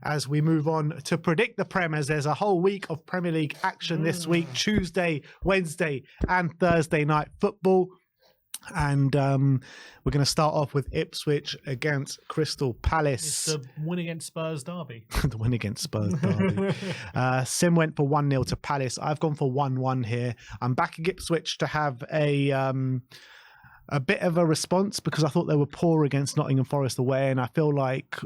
as we move on to predict the Prem, as there's a whole week of Premier League action this week, Tuesday, Wednesday and Thursday night football. And we're going to start off with Ipswich against Crystal Palace. It's the win against Spurs derby. The win against Spurs derby. Sim went for 1-0 to Palace. I've gone for 1-1 here. I'm backing Ipswich to have a bit of a response because I thought they were poor against Nottingham Forest away, and I feel like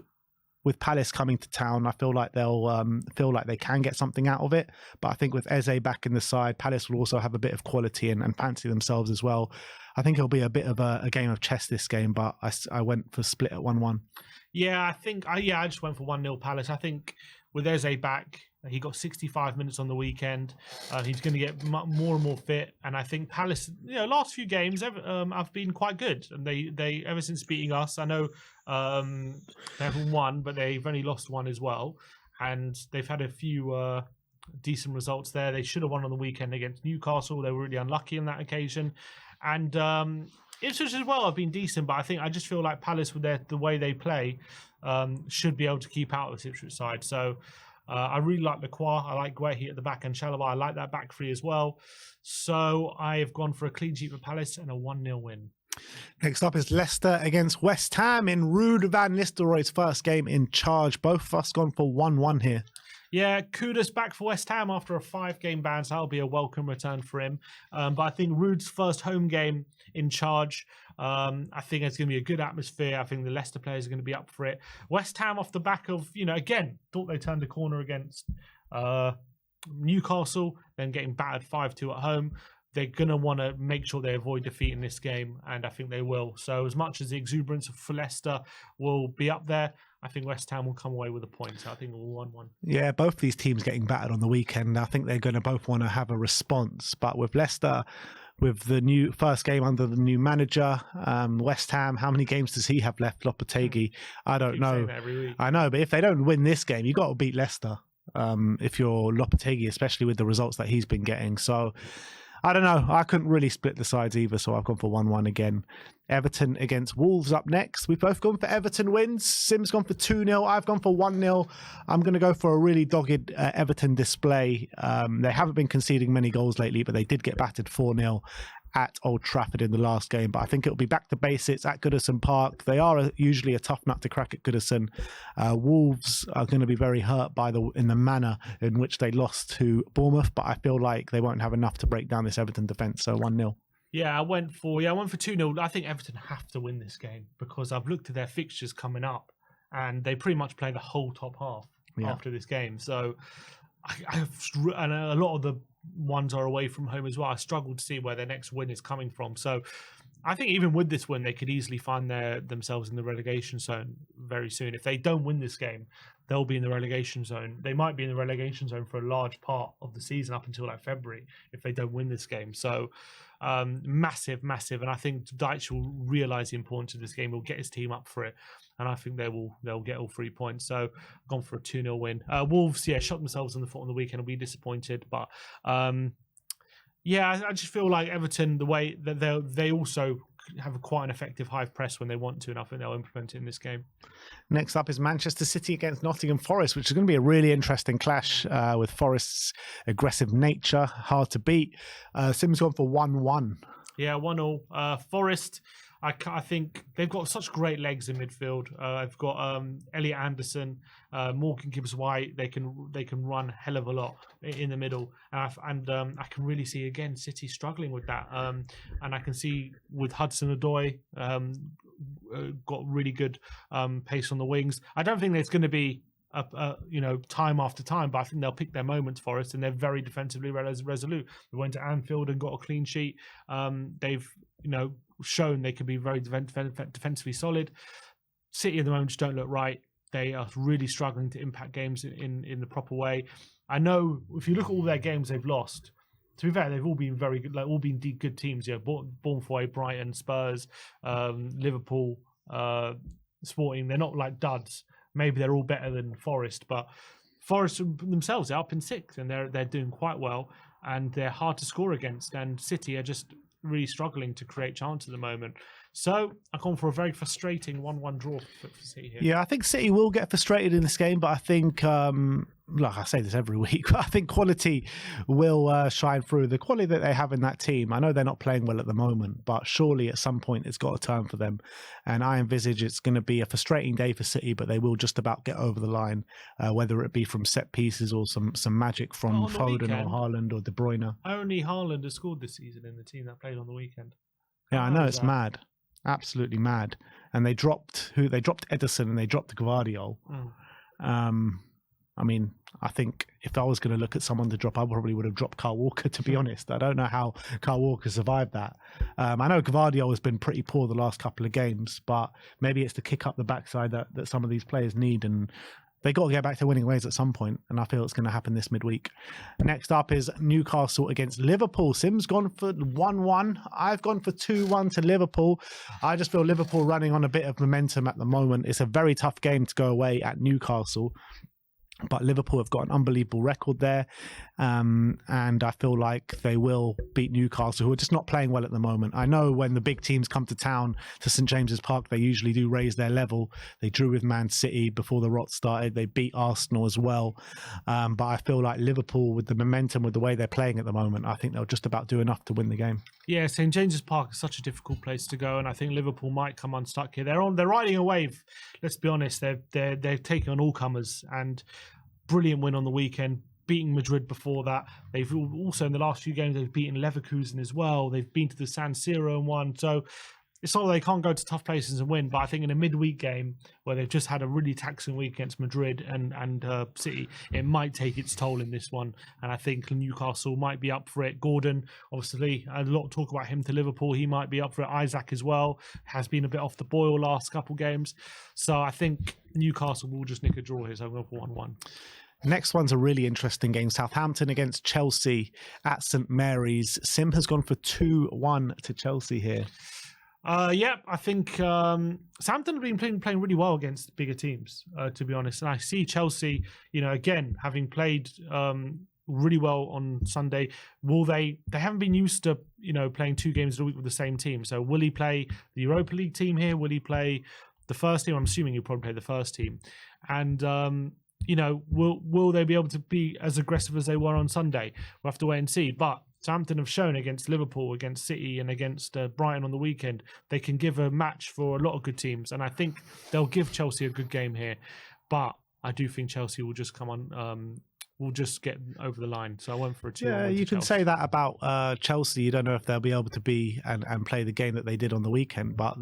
with Palace coming to town, I feel like they'll feel like they can get something out of it. But I think with Eze back in the side, Palace will also have a bit of quality and fancy themselves as well. I think it'll be a bit of a game of chess this game, but I went for split at 1-1. Yeah, I just went for 1-0 Palace. I think with Eze back, he got 65 minutes on the weekend. He's going to get more and more fit, and I think Palace, last few games have been quite good, and they ever since beating us. I know they haven't won, but they've only lost one as well, and they've had a few decent results there. They should have won on the weekend against Newcastle. They were really unlucky on that occasion, and Ipswich as well have been decent, but I just feel like Palace, with the way they play, should be able to keep out of the Ipswich side. So. I really like Lacroix. I like Guehi at the back and Chalobah. I like that back three as well. So I have gone for a clean sheet for Palace and a 1-0 win. Next up is Leicester against West Ham in Ruud van Nistelrooy's first game in charge. Both of us gone for 1-1 here. Yeah, Kudus back for West Ham after a 5-game ban, so that'll be a welcome return for him. But I think Ruud's first home game in charge, I think it's going to be a good atmosphere. I think the Leicester players are going to be up for it. West Ham off the back of, again, thought they turned a corner against Newcastle, then getting battered 5-2 at home. They're going to want to make sure they avoid defeat in this game, and I think they will. So as much as the exuberance for Leicester will be up there, I think West Ham will come away with a point. So I think we'll 1-1. Yeah, both these teams getting battered on the weekend. I think they're going to both want to have a response. But with Leicester, with the new first game under the new manager, West Ham, how many games does he have left, Lopetegui? I don't know. I know, but if they don't win this game, you got to beat Leicester if you're Lopetegui, especially with the results that he's been getting. So I don't know. I couldn't really split the sides either, so I've gone for 1-1 again. Everton against Wolves up next. We've both gone for Everton wins. Sim's gone for 2-0. I've gone for 1-0. I'm going to go for a really dogged Everton display. They haven't been conceding many goals lately, but they did get battered 4-0 at Old Trafford in the last game. But I think it'll be back to basics at Goodison Park. They are usually a tough nut to crack at Goodison. Wolves are going to be very hurt in the manner in which they lost to Bournemouth, but I feel like they won't have enough to break down this Everton defence. So 1-0. Yeah, I went for 2-0. I think Everton have to win this game because I've looked at their fixtures coming up and they pretty much play the whole top half after this game. So and a lot of the ones are away from home as well. I struggle to see where their next win is coming from. So I think even with this win, they could easily find themselves in the relegation zone very soon. If they don't win this game, they'll be in the relegation zone. They might be in the relegation zone for a large part of the season up until February if they don't win this game. So massive. And I think Deitch will realise the importance of this game. He'll get his team up for it. And I think they'll get all 3 points. So I've gone for a 2-0 win. Wolves, shot themselves in the foot on the weekend. I'll be disappointed. But I just feel like Everton, the way that they also have quite an effective high press when they want to, and I think they'll implement it in this game. Next up is Manchester City against Nottingham Forest, which is going to be a really interesting clash with Forest's aggressive nature, hard to beat. Sim's gone for 1-1. Yeah, 1-1. Forest, I think they've got such great legs in midfield. I've got Elliot Anderson, Morgan Gibbs-White. They can run a hell of a lot in the middle, and I can really see again City struggling with that. And I can see with Hudson-Odoi got really good pace on the wings. I don't think there's going to be time after time, but I think they'll pick their moments for us, and they're very defensively resolute. They went to Anfield and got a clean sheet. They've shown they can be very defensively solid. City at the moment just don't look right. They are really struggling to impact games in the proper way. I know if you look at all their games they've lost, to be fair, they've all been very good, all been good teams. Bournemouth away, Brighton, Spurs, Liverpool, Sporting. They're not like duds. Maybe they're all better than Forest, but Forest themselves are up in 6th and they're doing quite well, and they're hard to score against. And City are just really struggling to create chances at the moment. So I've gone for a very frustrating 1-1 draw for City here. Yeah, I think City will get frustrated in this game, but I think, like I say this every week, but I think quality will shine through. The quality that they have in that team, I know they're not playing well at the moment, but surely at some point it's got to turn for them. And I envisage it's going to be a frustrating day for City, but they will just about get over the line, whether it be from set pieces or some magic from Foden or Haaland or De Bruyne. Only Haaland has scored this season in the team that played on the weekend. Yeah, I know, it's mad. Absolutely mad. And they dropped Edison and they dropped Gvardiol. I mean, I think if I was going to look at someone to drop, I probably would have dropped Kyle Walker, to be honest. I don't know how Kyle Walker survived that. I know Gvardiol has been pretty poor the last couple of games, but maybe it's to kick up the backside that some of these players need, and they got to get back to winning ways at some point, and I feel it's going to happen this midweek. Next up is Newcastle against Liverpool. Sim's gone for 1-1. I've gone for 2-1 to Liverpool. I just feel Liverpool running on a bit of momentum at the moment. It's a very tough game to go away at Newcastle, but Liverpool have got an unbelievable record there. And I feel like they will beat Newcastle, who are just not playing well at the moment. I know when the big teams come to town, to St James's Park, they usually do raise their level. They drew with Man City before the rot started. They beat Arsenal as well. But I feel like Liverpool, with the momentum, with the way they're playing at the moment, I think they'll just about do enough to win the game. Yeah, St James's Park is such a difficult place to go, and I think Liverpool might come unstuck here. They're riding a wave. Let's be honest, they're taking on all comers, and brilliant win on the weekend, beating Madrid before that. They've also, in the last few games, they've beaten Leverkusen as well. They've been to the San Siro and won. So it's not that they can't go to tough places and win, but I think in a midweek game where they've just had a really taxing week against Madrid and City, it might take its toll in this one. And I think Newcastle might be up for it. Gordon, obviously, a lot of talk about him to Liverpool. He might be up for it. Isaac as well has been a bit off the boil last couple games. So I think Newcastle will just nick a draw here. So I'm going for 1-1. Next one's a really interesting game. Southampton against Chelsea at St Mary's. Sim has gone for 2-1 to Chelsea here. Yeah, I think Southampton have been playing really well against bigger teams, to be honest. And I see Chelsea, again, having played really well on Sunday. They haven't been used to, playing 2 games a week with the same team. So will he play the Europa League team here? Will he play the first team? I'm assuming he'll probably play the first team. And, will they be able to be as aggressive as they were on Sunday? We'll have to wait and see. But Southampton have shown against Liverpool, against City, and against Brighton on the weekend, they can give a match for a lot of good teams. And I think they'll give Chelsea a good game here. But I do think Chelsea will just come on, will just get over the line. So I went for a 2-1. Yeah, you can say that about Chelsea. You don't know if they'll be able to be and play the game that they did on the weekend, but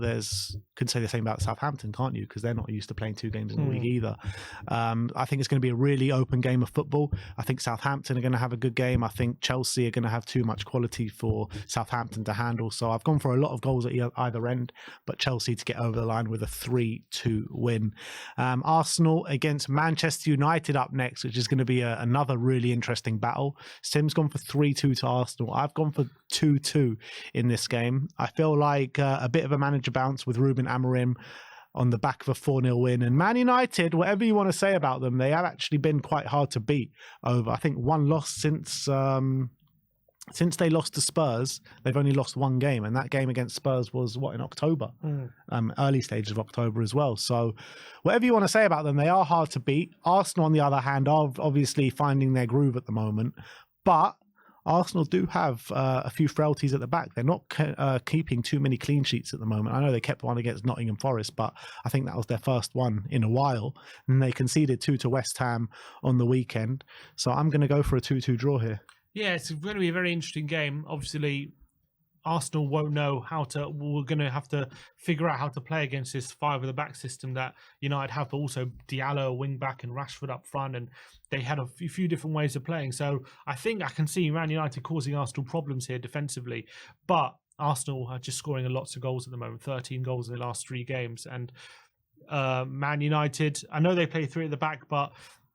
could say the same about Southampton, can't you? Because they're not used to playing 2 games in a week either. I think it's going to be a really open game of football. I think Southampton are going to have a good game. I think Chelsea are going to have too much quality for Southampton to handle. So I've gone for a lot of goals at either end, but Chelsea to get over the line with a 3-2 win. Arsenal against Manchester United up next, which is going to be another really interesting battle. Sim's gone for 3-2 to Arsenal. I've gone for 2-2 in this game. I feel like a bit of a manager bounce with Ruben Amorim on the back of a 4-0 win. And Man United, whatever you want to say about them, they have actually been quite hard to beat over, I think, one loss since they lost to Spurs. They've only lost 1 game, and that game against Spurs was in October, early stages of October as well. So whatever you want to say about them, they are hard to beat. Arsenal, on the other hand, are obviously finding their groove at the moment, but Arsenal do have a few frailties at the back. They're not keeping too many clean sheets at the moment. I know they kept one against Nottingham Forest, but I think that was their first one in a while, and they conceded 2 to West Ham on the weekend. So I'm going to go for a 2-2 draw here. Yeah, it's going to be a very interesting game. Obviously, Arsenal won't know we're going to have to figure out how to play against this 5 at the back system that United have, but also Diallo, wing back, and Rashford up front, and they had a few different ways of playing. So I think I can see Man United causing Arsenal problems here defensively, but Arsenal are just scoring lots of goals at the moment, 13 goals in the last 3 games, and Man United, I know they play 3 at the back, but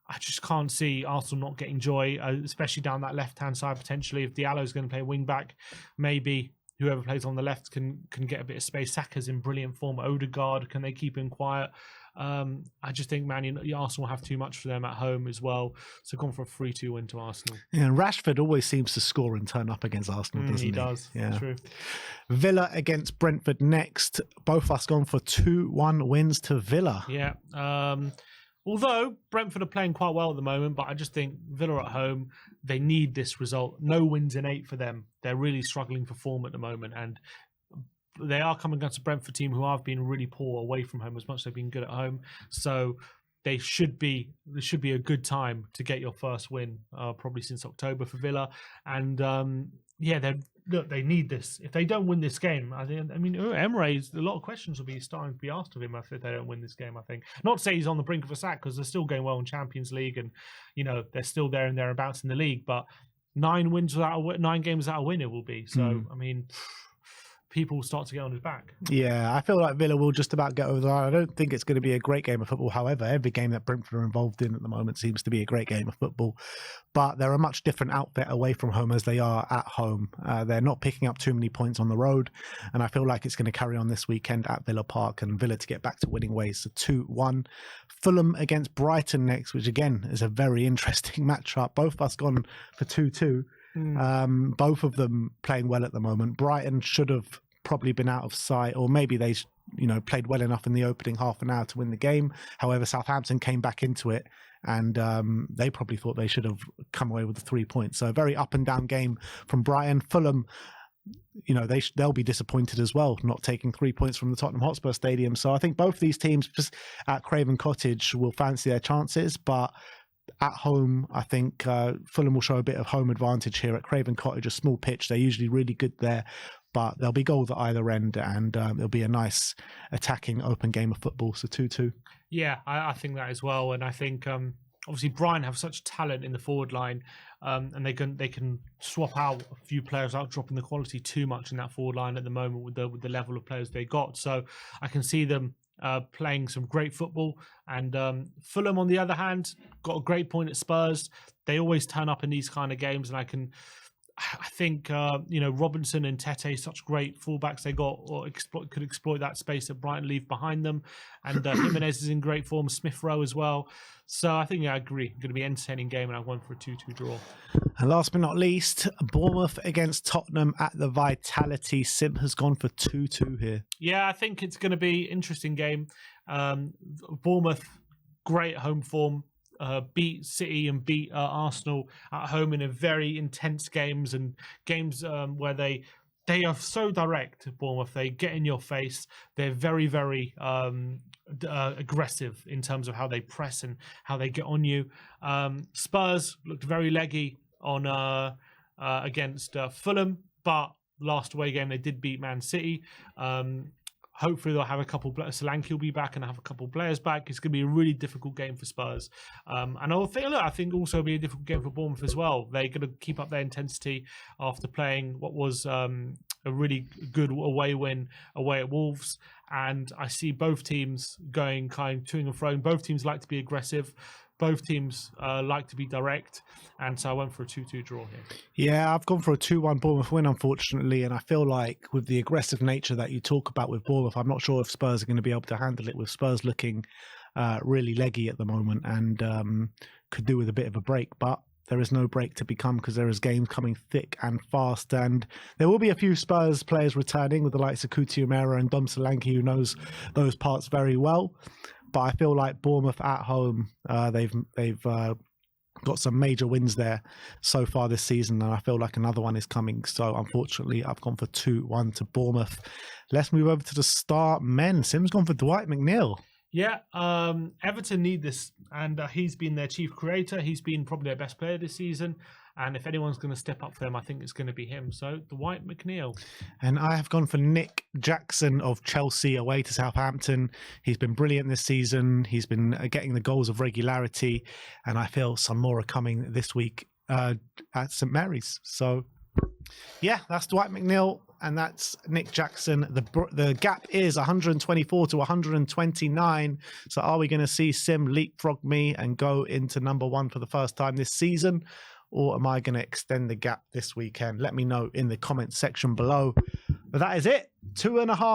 I just can't see Arsenal not getting joy, especially down that left-hand side potentially. If Diallo's going to play wing-back, maybe whoever plays on the left can get a bit of space. Saka's in brilliant form. Odegaard, can they keep him quiet? I just think Arsenal have too much for them at home as well. So gone for a 3-2 win to Arsenal. Yeah, and Rashford always seems to score and turn up against Arsenal, doesn't he? He does. Yeah. True. Villa against Brentford next. Both us gone for 2-1 wins to Villa. Yeah. Although Brentford are playing quite well at the moment, but I just think Villa at home, they need this result. No wins in 8 for them. They're really struggling for form at the moment, and they are coming against a Brentford team who have been really poor away from home as much as they've been good at home. So there should be a good time to get your first win, probably since October for Villa. And they need this. If they don't win this game, Emre's, a lot of questions will be starting to be asked of him if they don't win this game. I think, not to say he's on the brink of a sack, because they're still going well in Champions League, and they're still there and thereabouts in the league. But 9 games without a win, it will be. So people start to get on his back. Yeah, I feel like Villa will just about get over the line. I don't think it's going to be a great game of football. However, every game that Brentford are involved in at the moment seems to be a great game of football. But they're a much different outfit away from home as they are at home. They're not picking up too many points on the road. And I feel like it's going to carry on this weekend at Villa Park, and Villa to get back to winning ways. So 2-1. Fulham against Brighton next, which again is a very interesting matchup. Both of us gone for 2-2. Both of them playing well at the moment. Brighton should have probably been out of sight, or maybe they played well enough in the opening half an hour to win the game. However, Southampton came back into it, and they probably thought they should have come away with the 3 points. So a very up and down game from Brighton. Fulham, they'll be disappointed as well, not taking 3 points from the Tottenham Hotspur Stadium. So I think both these teams just at Craven Cottage will fancy their chances, but at home, I think Fulham will show a bit of home advantage here at Craven Cottage, a small pitch. They're usually really good there, but there'll be goals at either end, and it'll be a nice attacking open game of football. So 2-2. Yeah, I think that as well. And I think obviously Brighton have such talent in the forward line, and they can swap out a few players without dropping the quality too much in that forward line at the moment with the level of players they got. So I can see them playing some great football. And Fulham, on the other hand, got a great point at Spurs. They always turn up in these kind of games, and I think Robinson and Tete, such great fullbacks they got, or could exploit that space that Brighton leave behind them. And Jimenez is in great form, Smith Rowe as well. So I think, I agree. Going to be an entertaining game, and I've won for a 2-2 draw. And last but not least, Bournemouth against Tottenham at the Vitality. Sim has gone for 2-2 here. Yeah, I think it's going to be an interesting game. Bournemouth, great home form. Beat City and beat Arsenal at home in a very intense games, and games where they are so direct. Bournemouth, they get in your face. They're very, very aggressive in terms of how they press and how they get on you. Spurs looked very leggy on against Fulham, but last away game they did beat Man City. Hopefully they'll have a couple. Solanke will be back and have a couple players back. It's going to be a really difficult game for Spurs, and I think also be a difficult game for Bournemouth as well. They're going to keep up their intensity after playing what was a really good away win away at Wolves. And I see both teams going kind of toing and froing. Both teams like to be aggressive. Both teams like to be direct, and so I went for a 2-2 draw here. Yeah, I've gone for a 2-1 Bournemouth win, unfortunately, and I feel like with the aggressive nature that you talk about with Bournemouth, I'm not sure if Spurs are going to be able to handle it, with Spurs looking really leggy at the moment, and could do with a bit of a break, but there is no break to become, because there is games coming thick and fast, and there will be a few Spurs players returning with the likes of Kuti Umera and Dom Solanke, who knows those parts very well. But I feel like Bournemouth at home, they've got some major wins there so far this season, and I feel like another one is coming. So unfortunately, I've gone for 2-1 to Bournemouth. Let's move over to the Star men. Sim's gone for Dwight McNeil. Yeah, Everton need this, and he's been their chief creator. He's been probably their best player this season. And if anyone's going to step up for them, I think it's going to be him. So, Dwight McNeil. And I have gone for Nick Jackson of Chelsea away to Southampton. He's been brilliant this season. He's been getting the goals of regularity. And I feel some more are coming this week at St Mary's. So, yeah, that's Dwight McNeil. And that's Nick Jackson. The gap is 124 to 129. So, are we going to see Sim leapfrog me and go into number one for the first time this season? Or am I going to extend the gap this weekend? Let me know in the comments section below. But that is it. 2.5